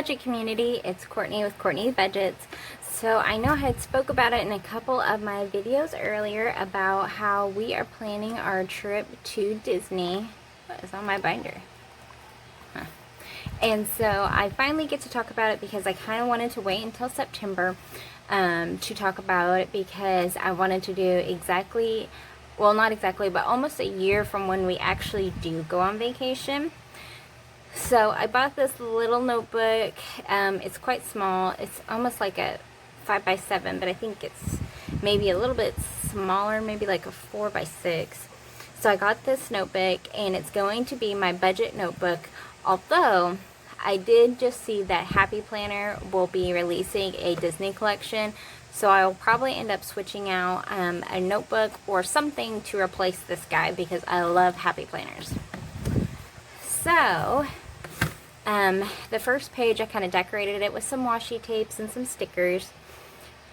budget community. It's Courtney with Courtney's Budgets. So I know I had spoke about it in a couple of my videos earlier about how we are planning our trip to Disney. What is on my binder? And so I finally get to talk about it because I kind of wanted to wait until September to talk about it, because I wanted to do exactly, well, not exactly, but almost a year from when we actually do go on vacation. So I bought this little notebook. It's quite small. It's almost like a 5x7, but I think it's maybe a little bit smaller, maybe like a 4x6. So I got this notebook, and it's going to be my budget notebook. Although I did just see that Happy Planner will be releasing a Disney collection, so I'll probably end up switching out a notebook or something to replace this guy, because I love Happy Planners. So the first page, I kind of decorated it with some washi tapes and some stickers.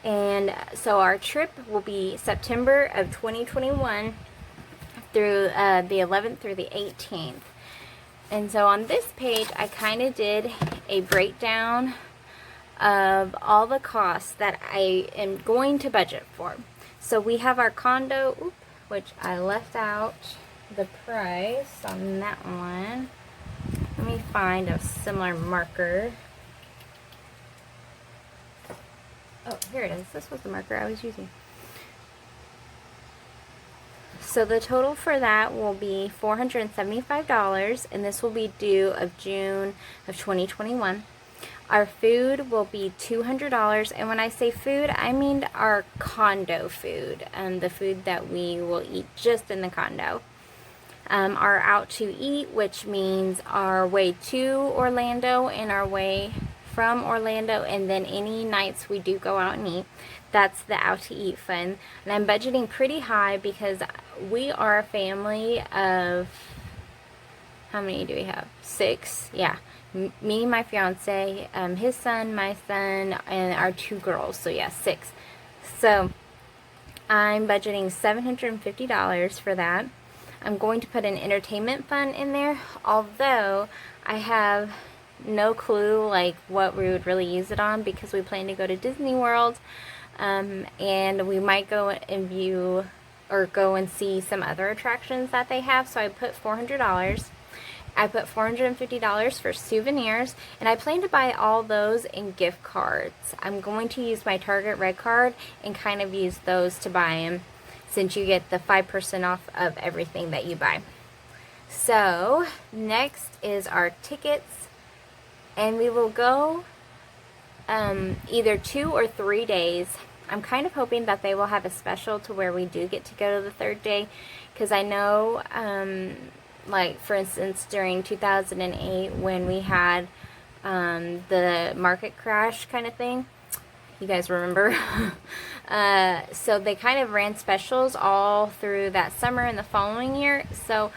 And so our trip will be September of 2021 through the 11th through the 18th. And so on this page, I kind of did a breakdown of all the costs that I am going to budget for. So we have our condo, which I left out the price on that one. Let me find a similar marker. Oh, here it is. This was the marker I was using. So the total for that will be $475, and this will be due of June of 2021. Our food will be $200, and when I say food, I mean our condo food, the food that we will eat just in the condo. Our out to eat, which means our way to Orlando and our way from Orlando, and then any nights we do go out and eat. That's the out to eat fund. And I'm budgeting pretty high because we are a family of, how many do we have? 6. Yeah. Me, my fiance, his son, my son, and our 2 girls. So yeah, 6. So I'm budgeting $750 for that. I'm going to put an entertainment fund in there, although I have no clue like what we would really use it on, because we plan to go to Disney World, and we might go and view or go and see some other attractions that they have. So I put $400. I put $450 for souvenirs, and I plan to buy all those in gift cards. I'm going to use my Target Red Card and kind of use those to buy them, since you get the 5% off of everything that you buy. So next is our tickets, and we will go either 2 or 3 days. I'm kind of hoping that they will have a special to where we do get to go to the 3rd day, because I know like for instance during 2008 when we had the market crash kind of thing, you guys remember? So they kind of ran specials all through that summer and the following year. So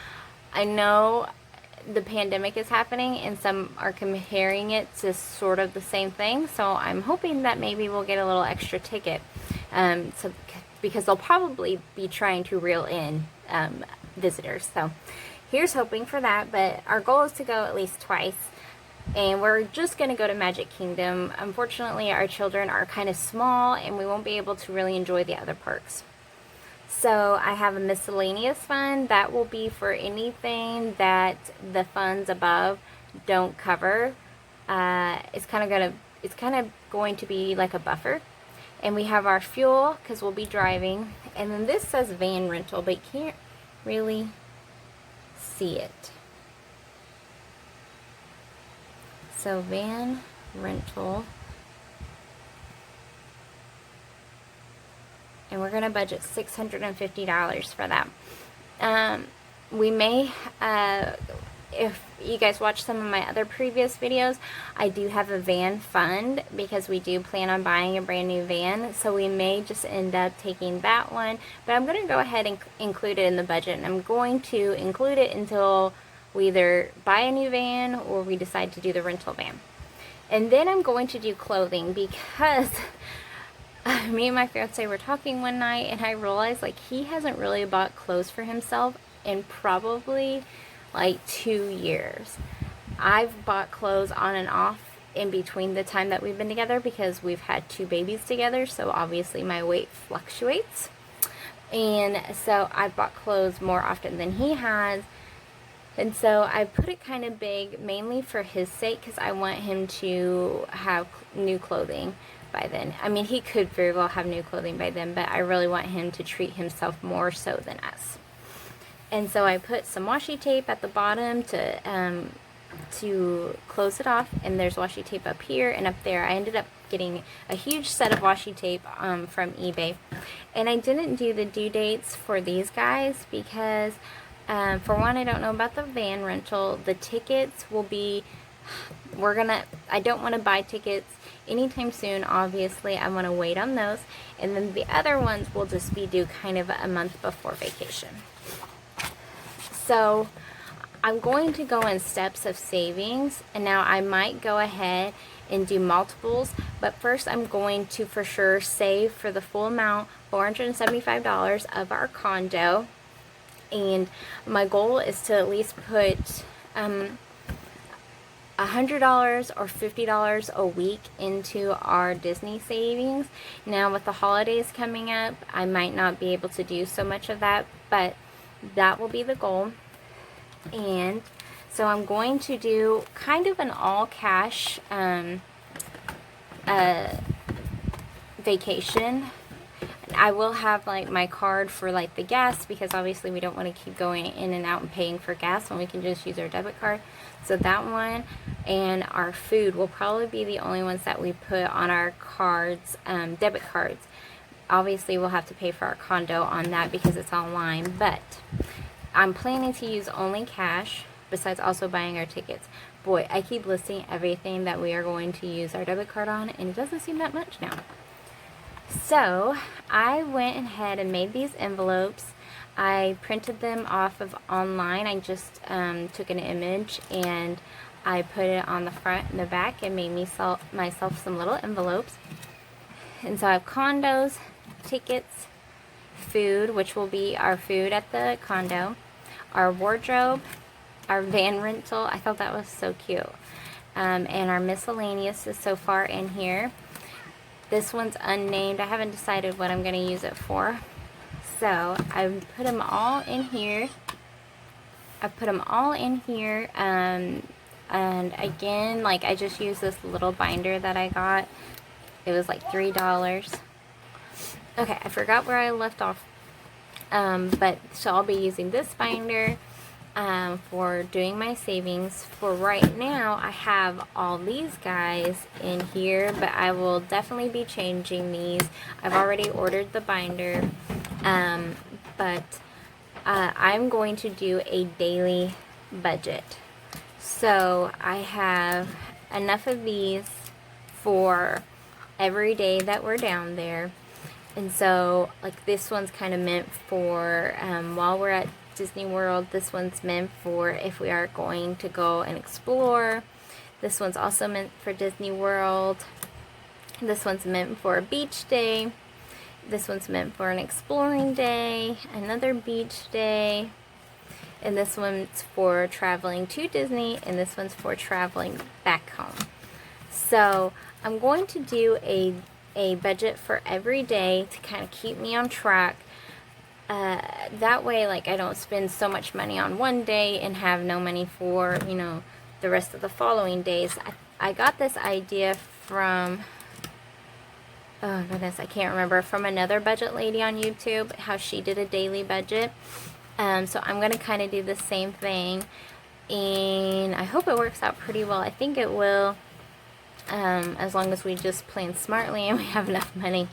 I know the pandemic is happening, and some are comparing it to sort of the same thing. So I'm hoping that maybe we'll get a little extra ticket, because they'll probably be trying to reel in visitors. So here's hoping for that. But our goal is to go at least twice. And we're just going to go to Magic Kingdom. Unfortunately, our children are kind of small, and we won't be able to really enjoy the other parks. So I have a miscellaneous fund that will be for anything that the funds above don't cover. It's kind of going to be like a buffer. And we have our fuel, because we'll be driving. And then this says van rental, but you can't really see it. So van rental, and we're going to budget $650 for that. We may, if you guys watch some of my other previous videos, I do have a van fund, because we do plan on buying a brand new van, so we may just end up taking that one. But I'm going to go ahead and include it in the budget, and I'm going to include it until we either buy a new van or we decide to do the rental van. And then I'm going to do clothing, because me and my fiance were talking one night, and I realized like he hasn't really bought clothes for himself in probably like 2 years. I've bought clothes on and off in between the time that we've been together because we've had 2 babies together, so obviously my weight fluctuates. And so I bought clothes more often than he has. And so I put it kind of big, mainly for his sake, because I want him to have new clothing by then. I mean, he could very well have new clothing by then, but I really want him to treat himself more so than us. And so I put some washi tape at the bottom to close it off, and there's washi tape up here and up there. I ended up getting a huge set of washi tape from eBay, and I didn't do the due dates for these guys because for one, I don't know about the van rental. The tickets will be, I don't want to buy tickets anytime soon, obviously. I want to wait on those, and then the other ones will just be due kind of a month before vacation. So I'm going to go in steps of savings, and now I might go ahead and do multiples, but first I'm going to for sure save for the full amount, $475 of our condo, and my goal is to at least put $100 or $50 a week into our Disney savings. Now with the holidays coming up, I might not be able to do so much of that, but that will be the goal. And so I'm going to do kind of an all cash vacation. I will have like my card for like the gas, because obviously we don't want to keep going in and out and paying for gas when we can just use our debit card. So that one, and our food will probably be the only ones that we put on our cards, debit cards. Obviously we'll have to pay for our condo on that because it's online, but I'm planning to use only cash, besides also buying our tickets. Boy, I keep listing everything that we are going to use our debit card on, and it doesn't seem that much now. So I went ahead and made these envelopes. I printed them off of online. I just took an image and I put it on the front and the back and made myself some little envelopes. And so I have condos, tickets, food, which will be our food at the condo, our wardrobe, our van rental. I thought that was so cute. And our miscellaneous is so far in here. This one's unnamed. I haven't decided what I'm going to use it for. So I put them all in here. And again, like, I just used this little binder that I got. It was like $3. Okay, I forgot where I left off. But so I'll be using this binder for doing my savings. For right now, I have all these guys in here, but I will definitely be changing these. I've already ordered the binder, but I'm going to do a daily budget. So I have enough of these for every day that we're down there. And so, like, this one's kind of meant for while we're at Disney World. This one's meant for if we are going to go and explore. This one's also meant for Disney World. This one's meant for a beach day. This one's meant for an exploring day, another beach day. And this one's for traveling to Disney, and this one's for traveling back home. So I'm going to do a budget for every day to kind of keep me on track. That way, like, I don't spend so much money on one day and have no money for, you know, the rest of the following days. I got this idea from, oh goodness, I can't remember, from another budget lady on YouTube, how she did a daily budget. So I'm going to kind of do the same thing, and I hope it works out pretty well. I think it will, as long as we just plan smartly and we have enough money.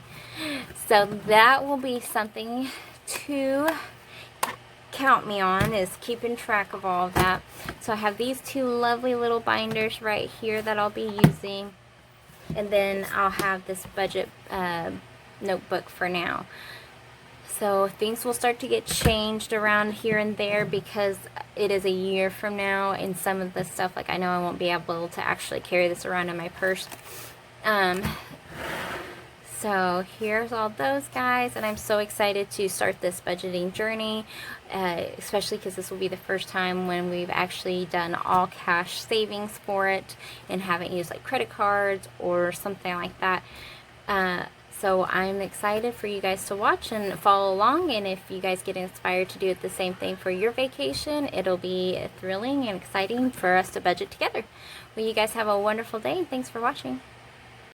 So that will be something to count me on, is keeping track of all of that. So I have these two lovely little binders right here that I'll be using, and then I'll have this budget notebook for now. So things will start to get changed around here and there because it is a year from now, and some of the stuff, like, I know I won't be able to actually carry this around in my purse. So here's all those, guys, and I'm so excited to start this budgeting journey, especially because this will be the first time when we've actually done all cash savings for it and haven't used like credit cards or something like that. So I'm excited for you guys to watch and follow along, and if you guys get inspired to do the same thing for your vacation, it'll be thrilling and exciting for us to budget together. Well, you guys have a wonderful day, and thanks for watching.